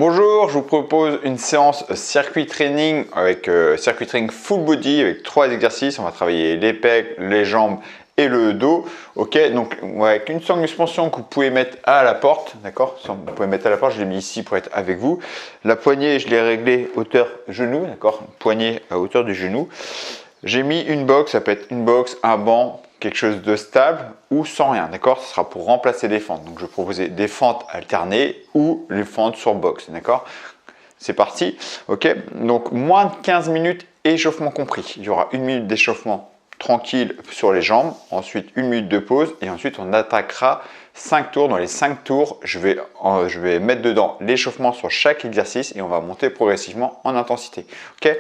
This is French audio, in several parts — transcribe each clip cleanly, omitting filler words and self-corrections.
Bonjour, je vous propose une séance circuit training avec circuit training full body avec 3 exercices. On va travailler les pecs, les jambes et le dos. Ok, donc avec une sangle de suspension que vous pouvez mettre à la porte, d'accord. Vous pouvez mettre à la porte, je l'ai mis ici pour être avec vous. La poignée, je l'ai réglée hauteur genou, d'accord. Poignée à hauteur du genou. J'ai mis une box, ça peut être une box, un banc, quelque chose de stable ou sans rien, d'accord. Ce sera pour remplacer des fentes. Donc je vais proposer des fentes alternées ou les fentes sur box, d'accord. C'est parti, ok. Donc moins de 15 minutes échauffement compris. Il y aura 1 minute d'échauffement tranquille sur les jambes, ensuite 1 minute de pause et ensuite on attaquera 5 tours. Dans les 5 tours, je vais mettre dedans l'échauffement sur chaque exercice et on va monter progressivement en intensité, ok.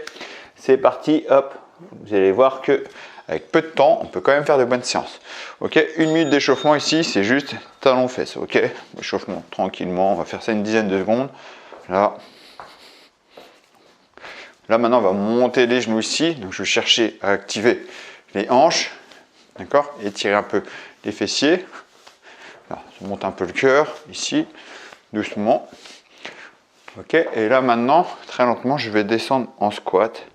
C'est parti, hop. Vous allez voir que avec peu de temps, on peut quand même faire de bonnes séances. Ok, 1 minute d'échauffement ici, c'est juste talon-fesses. Ok, échauffement tranquillement. On va faire ça une dizaine de secondes. Là, maintenant, on va monter les genoux ici. Donc, je vais chercher à activer les hanches, d'accord, et tirer un peu les fessiers. Là, je monte un peu le cœur ici, doucement. Ok, et là maintenant, très lentement, je vais descendre en squat.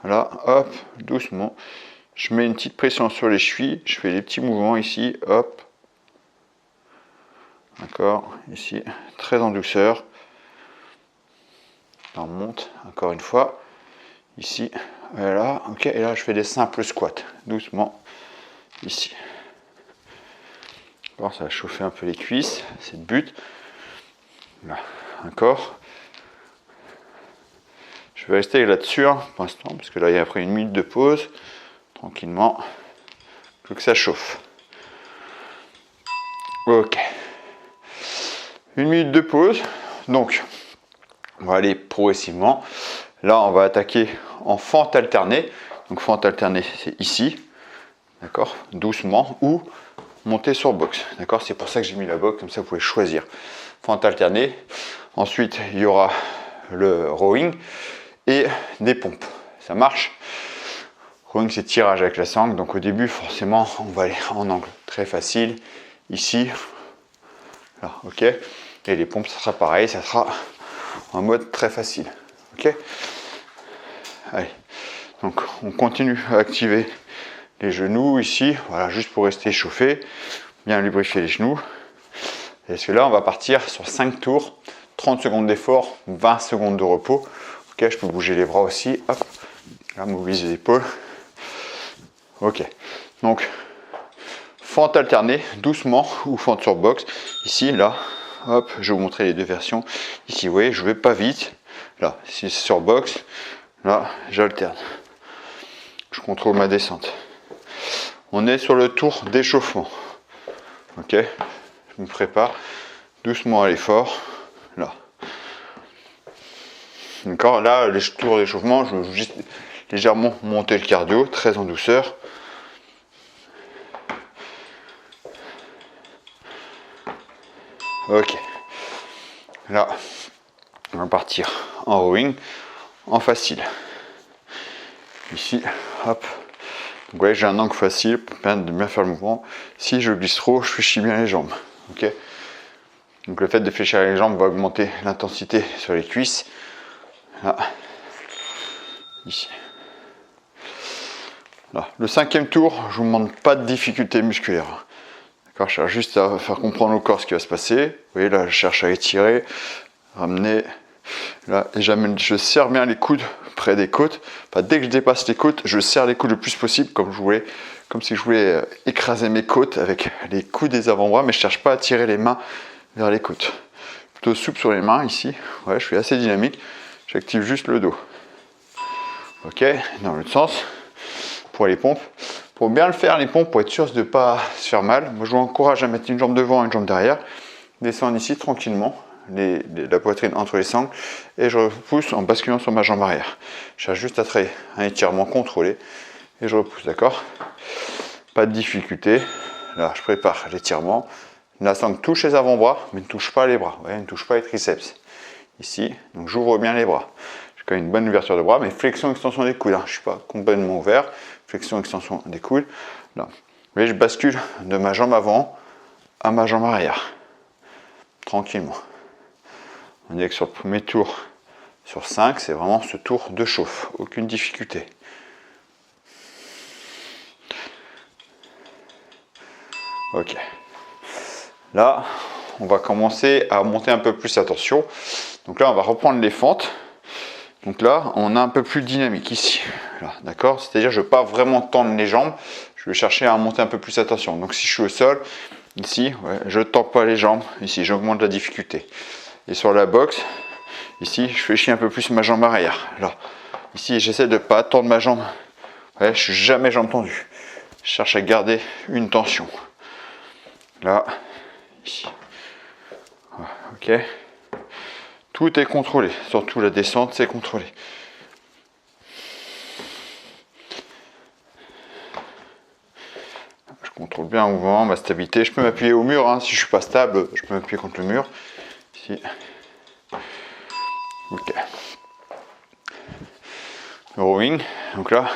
Voilà, hop, doucement. Je mets une petite pression sur les chevilles. Je fais des petits mouvements ici, hop. D'accord, ici, très en douceur. On monte, encore une fois. Ici, voilà, ok. Et là, je fais des simples squats, doucement, ici. Bon, ça va chauffer un peu les cuisses, c'est le but. Là, encore. Je vais rester là-dessus pour l'instant, parce que là, il y a après 1 minute de pause. Tranquillement, il faut que ça chauffe. Ok. 1 minute de pause. Donc, on va aller progressivement. Là, on va attaquer en fente alternée. Donc, fente alternée, c'est ici. D'accord, doucement. Ou monter sur box. D'accord, c'est pour ça que j'ai mis la box. Comme ça, vous pouvez choisir. Fente alternée. Ensuite, il y aura le rowing et des pompes. Ça marche. Rowing, c'est tirage avec la sangle. Donc, au début, forcément, on va aller en angle très facile. Ici. Là, ok. Et les pompes, ça sera pareil. Ça sera en mode très facile. Ok. Allez. Donc, on continue à activer les genoux ici. Voilà, juste pour rester chauffé. Bien lubrifier les genoux. Et parce que là, on va partir sur 5 tours. 30 secondes d'effort, 20 secondes de repos. Ok, je peux bouger les bras aussi. Hop. Là, mobiliser les épaules. Ok. Donc, fente alternée, doucement, ou fente sur box. Ici, là, hop, je vais vous montrer les deux versions. Ici, vous voyez, je ne vais pas vite. Là, si c'est sur box, là, j'alterne. Je contrôle ma descente. On est sur le tour d'échauffement. Ok, je me prépare doucement à l'effort. Là. D'accord, là, les tours d'échauffement, je veux juste légèrement monter le cardio, très en douceur. Ok. Là, on va partir en rowing, en facile. Ici, hop. Donc, ouais, j'ai un angle facile pour permettre de bien faire le mouvement. Si je glisse trop, je fléchis bien les jambes. Ok. Donc, le fait de fléchir les jambes va augmenter l'intensité sur les cuisses. Là. Ici. Là. Le 5e tour, je ne vous demande pas de difficulté musculaire. D'accord, je cherche juste à faire comprendre au corps ce qui va se passer. Vous voyez, là, je cherche à étirer, ramener. Là, et je serre bien les coudes près des côtes. Enfin, dès que je dépasse les côtes, je serre les coudes le plus possible, comme si je voulais écraser mes côtes avec les coudes des avant-bras, mais je ne cherche pas à tirer les mains vers les côtes. Plutôt souple sur les mains ici. Ouais, je suis assez dynamique. J'active juste le dos. Ok, dans l'autre sens. Pour les pompes. Pour bien le faire, les pompes, pour être sûr de ne pas se faire mal, moi je vous encourage à mettre une jambe devant et une jambe derrière. Descendre ici tranquillement, la poitrine entre les sangles, et je repousse en basculant sur ma jambe arrière. Je cherche juste à créer un étirement contrôlé, et je repousse, d'accord. Pas de difficulté. Là, je prépare l'étirement. La sangle touche les avant-bras, mais ne touche pas les bras, ouais, ne touche pas les triceps. Ici, donc j'ouvre bien les bras. J'ai quand même une bonne ouverture de bras, mais flexion, extension des coudes. Hein. Je ne suis pas complètement ouvert. Flexion, extension des coudes. Là. Vous voyez, je bascule de ma jambe avant à ma jambe arrière. Tranquillement. On dirait que sur le premier tour, sur 5, c'est vraiment ce tour de chauffe. Aucune difficulté. Ok. Là, on va commencer à monter un peu plus la tension. Donc là, on va reprendre les fentes. Donc là, on a un peu plus de dynamique ici. D'accord? C'est-à-dire, je ne vais pas vraiment tendre les jambes. Je vais chercher à monter un peu plus la tension. Donc si je suis au sol, ici, ouais, je ne tends pas les jambes. Ici, j'augmente la difficulté. Et sur la boxe, ici, je fais chier un peu plus ma jambe arrière. Là, ici, j'essaie de ne pas tendre ma jambe. Ouais, je ne suis jamais jambe tendue. Je cherche à garder une tension. Là, ici. Ok. Tout est contrôlé, surtout la descente, c'est contrôlé. Je contrôle bien le mouvement, ma stabilité. Je peux m'appuyer au mur, hein. Si je ne suis pas stable, je peux m'appuyer contre le mur. Ici. Ok. Le rowing, donc là,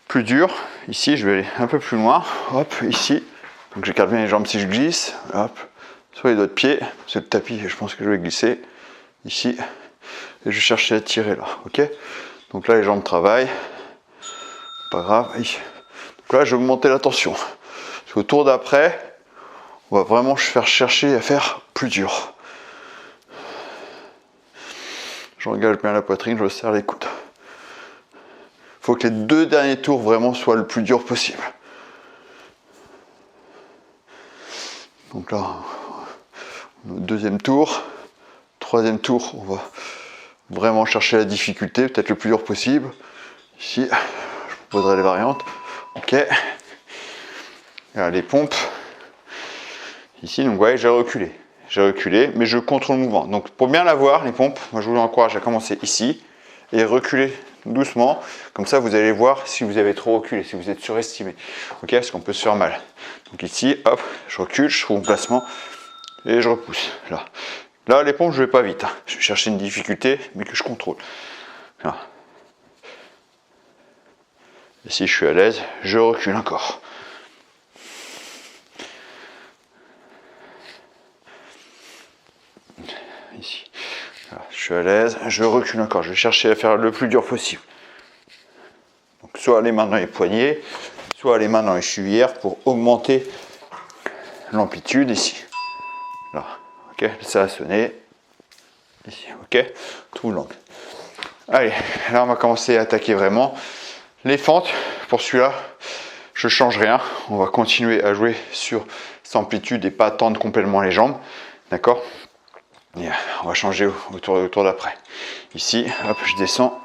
plus dur. Ici, je vais aller un peu plus loin. Hop, ici. Donc je garde bien les jambes si je glisse. Hop. Sur les doigts de pied, c'est le tapis, je pense que je vais glisser ici et je vais chercher à tirer là, ok. Donc là les jambes travaillent, pas grave. Donc là j'ai augmenté la tension. Au tour d'après, on va vraiment faire chercher à faire plus dur. J'engage bien la poitrine, je serre les coudes. Il faut que les 2 derniers tours vraiment soient le plus dur possible. Donc là, deuxième tour, troisième tour, on va vraiment chercher la difficulté, peut-être le plus dur possible. Ici, je vous proposerai les variantes. Ok. Là, les pompes. Ici, donc ouais, j'ai reculé, mais je contrôle le mouvement. Donc pour bien l'avoir, les pompes, moi je vous encourage à commencer ici et reculer doucement. Comme ça, vous allez voir si vous avez trop reculé, si vous êtes surestimé. Ok, parce qu'on peut se faire mal. Donc ici, hop, je recule, je trouve mon placement et je repousse. Là. Là, les pompes, je vais pas vite. Hein. Je vais chercher une difficulté, mais que je contrôle. Là. Et si je suis à l'aise, je recule encore. Ici. Là, je suis à l'aise, je recule encore. Je vais chercher à faire le plus dur possible. Donc, soit les mains dans les poignets, soit les mains dans les chevillières pour augmenter l'amplitude ici. Là. Ok, ça a sonné. Ici, ok, tout l'angle. Allez, là on va commencer à attaquer vraiment les fentes. Pour celui-là, je ne change rien. On va continuer à jouer sur cette amplitude et pas tendre complètement les jambes. D'accord? On va changer au tour d'après. Ici, hop, je descends,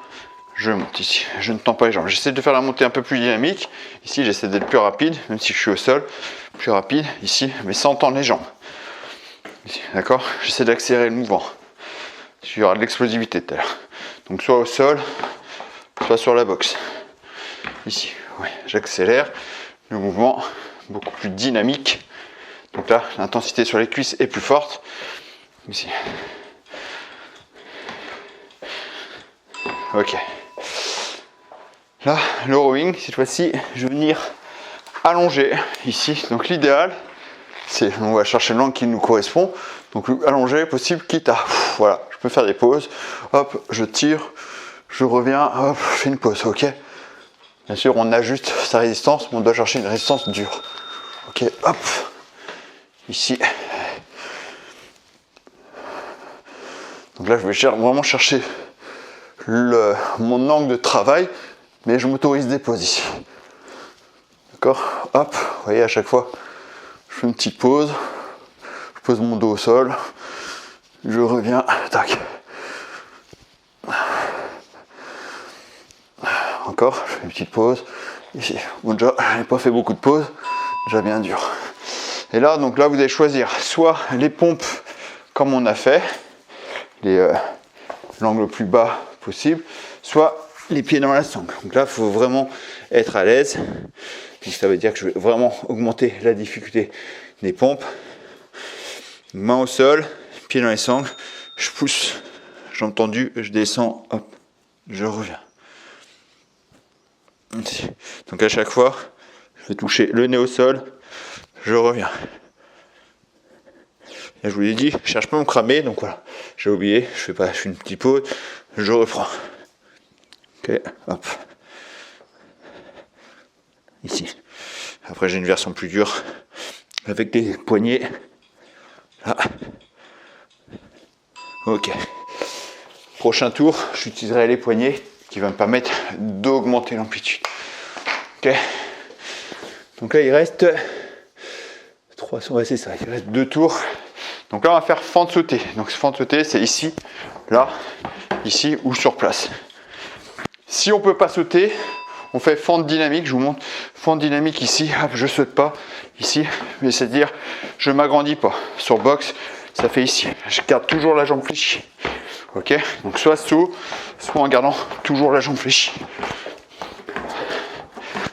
je monte ici. Je ne tends pas les jambes. J'essaie de faire la montée un peu plus dynamique. Ici, j'essaie d'être plus rapide, même si je suis au sol. Plus rapide, ici, mais sans tendre les jambes. D'accord? J'essaie d'accélérer le mouvement. Il y aura de l'explosivité tout à l'heure. Donc soit au sol, soit sur la boxe. Ici, ouais, j'accélère le mouvement, beaucoup plus dynamique. Donc là, l'intensité sur les cuisses est plus forte. Ici. Ok. Là, le rowing, cette fois-ci, je vais venir allonger ici. Donc l'idéal, c'est, on va chercher l'angle qui nous correspond. Donc allonger possible, quitte à, voilà, je peux faire des pauses. Hop, je tire, je reviens, hop, je fais une pause, ok. Bien sûr, on ajuste sa résistance, mais on doit chercher une résistance dure. Ok, hop, ici. Donc là, je vais vraiment chercher mon angle de travail, mais je m'autorise des pauses ici. D'accord? Hop, vous voyez, à chaque fois, je fais une petite pause, je pose mon dos au sol, je reviens, tac. Encore, je fais une petite pause. Ici, bon, déjà, je n'ai pas fait beaucoup de pauses, déjà bien dur. Et là, donc là, vous allez choisir soit les pompes comme on a fait, l'angle le plus bas possible, soit les pieds dans la sangle. Donc là, il faut vraiment être à l'aise. Puis ça veut dire que je vais vraiment augmenter la difficulté des pompes. Main au sol, pieds dans les sangles, je pousse, jambes tendues, je descends, hop, je reviens. Donc à chaque fois, je vais toucher le nez au sol, je reviens. Et je vous l'ai dit, je cherche pas à me cramer, donc voilà. J'ai oublié, je fais une petite pause, je reprends. Ok, hop. Ici. Après j'ai une version plus dure avec des poignets. Là. Ok. Prochain tour, j'utiliserai les poignets qui va me permettre d'augmenter l'amplitude. Ok. Donc là il reste 300, ouais c'est ça, il reste 2 tours. Donc là on va faire fente sautée. Donc fente sautée c'est ici, là, ici ou sur place. Si on peut pas sauter, on fait fente dynamique. Je vous montre fente dynamique ici. Hop, je saute pas ici, mais c'est-à-dire je m'agrandis pas. Sur box, ça fait ici. Je garde toujours la jambe fléchie. Ok, donc soit saut, soit en gardant toujours la jambe fléchie.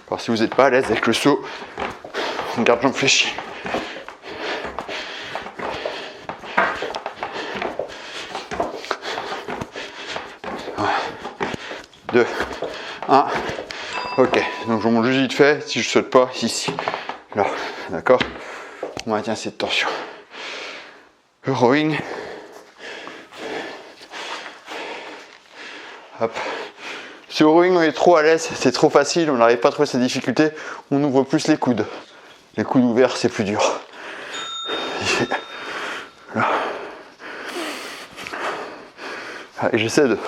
Alors si vous n'êtes pas à l'aise avec le saut, on garde jambe fléchie. Deux, un. Ok, donc je vous montre juste vite fait, si je saute pas, ici, là, d'accord. On maintient cette tension. Le rowing. Hop. Si au rowing on est trop à l'aise, c'est trop facile, on n'arrive pas à trouver ses difficultés, on ouvre plus les coudes. Les coudes ouverts, c'est plus dur. Ici. Là. Et j'essaie de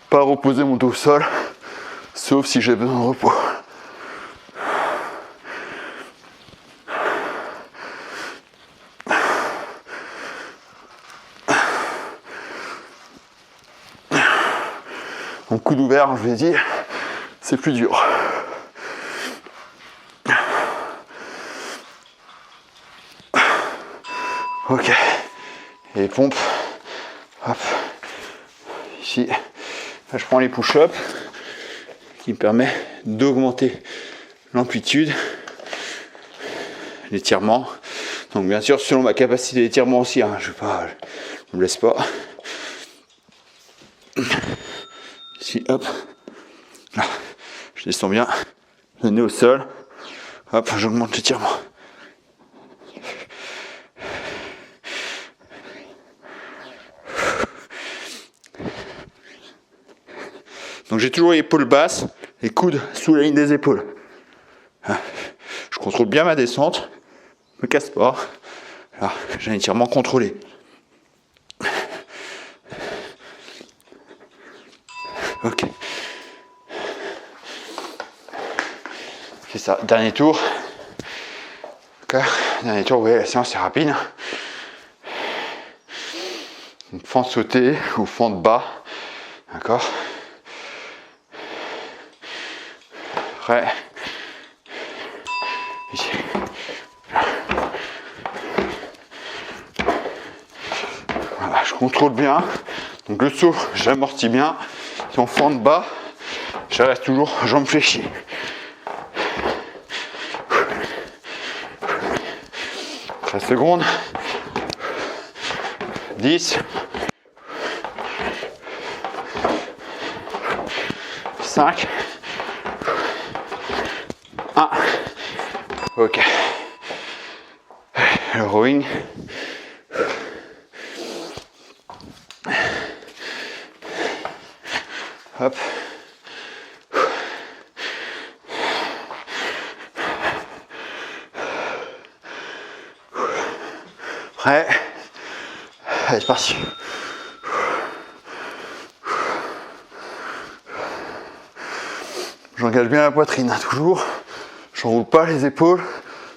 pas reposer mon dos au sol, sauf si j'ai besoin de repos. Mon coude ouvert, je vous ai dit, c'est plus dur. Ok. Et pompe. Hop. Ici. Là, je prends les push-ups qui me permet d'augmenter l'amplitude. L'étirement. Donc bien sûr selon ma capacité d'étirement aussi. Hein, je ne me laisse pas. Ici, hop. Là, je descends bien. Le nez au sol. Hop, j'augmente l'étirement. Donc j'ai toujours les épaules basses, les coudes sous la ligne des épaules. Je contrôle bien ma descente, je me casse pas. Là, j'ai un étirement contrôlé. Ok. C'est ça, dernier tour. Ok, dernier tour, vous voyez, la séance est rapide. Une fente sautée ou fente bas. D'accord. Prêt. Ici. Voilà, je contrôle bien. Donc le saut, j'amortis bien. Si on fente bas, je reste toujours jambes fléchies. 13 secondes. 10. 5. 1. Ok. Le rowing. Hop. Prêt. Allez, c'est parti. J'engage bien la poitrine, hein, toujours. J'enroule pas les épaules.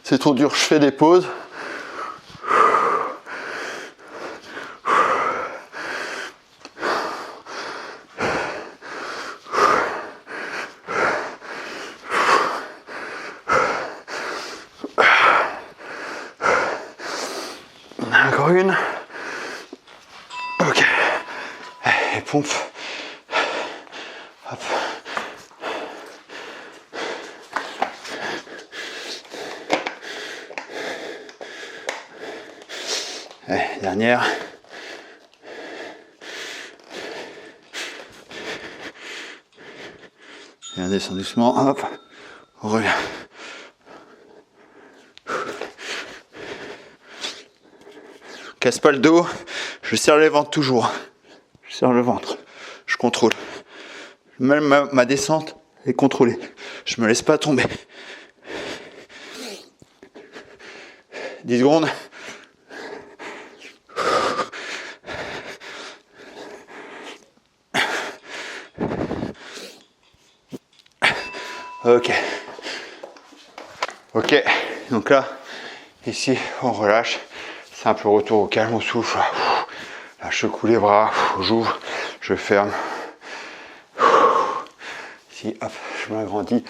C'est trop dur, je fais des pauses. Encore une. Ok. Et pompe. Hop. Allez, dernière. Et on descend doucement. Hop. On revient. casse pas le dos, je serre les ventres toujours. Je serre le ventre, je contrôle. Même ma descente est contrôlée. Je me laisse pas tomber. 10 secondes. Ok. Ok, donc là, ici, on relâche. Simple retour au calme, au souffle. Là, je secoue les bras, j'ouvre, je ferme. Ici, hop, je m'agrandis.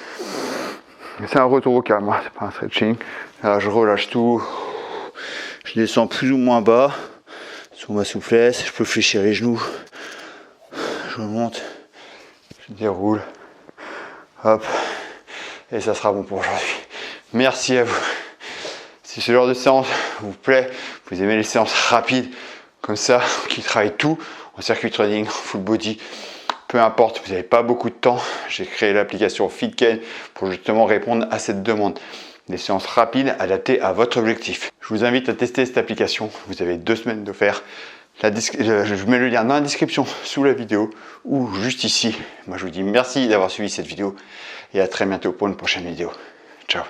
C'est un retour au calme, hein, c'est pas un stretching. Là, je relâche tout. Je descends plus ou moins bas sur ma souplesse. Je peux fléchir les genoux. Je monte, je déroule. Hop, et ça sera bon pour aujourd'hui. Merci à vous. Si ce genre de séance vous plaît, vous aimez les séances rapides comme ça, qui travaillent tout en circuit training, full body, peu importe, vous n'avez pas beaucoup de temps, j'ai créé l'application FitCain pour justement répondre à cette demande. Des séances rapides adaptées à votre objectif. Je vous invite à tester cette application. Vous avez 2 semaines d'offert. Je vous mets le lien dans la description sous la vidéo ou juste ici. Moi je vous dis merci d'avoir suivi cette vidéo et à très bientôt pour une prochaine vidéo. Ciao.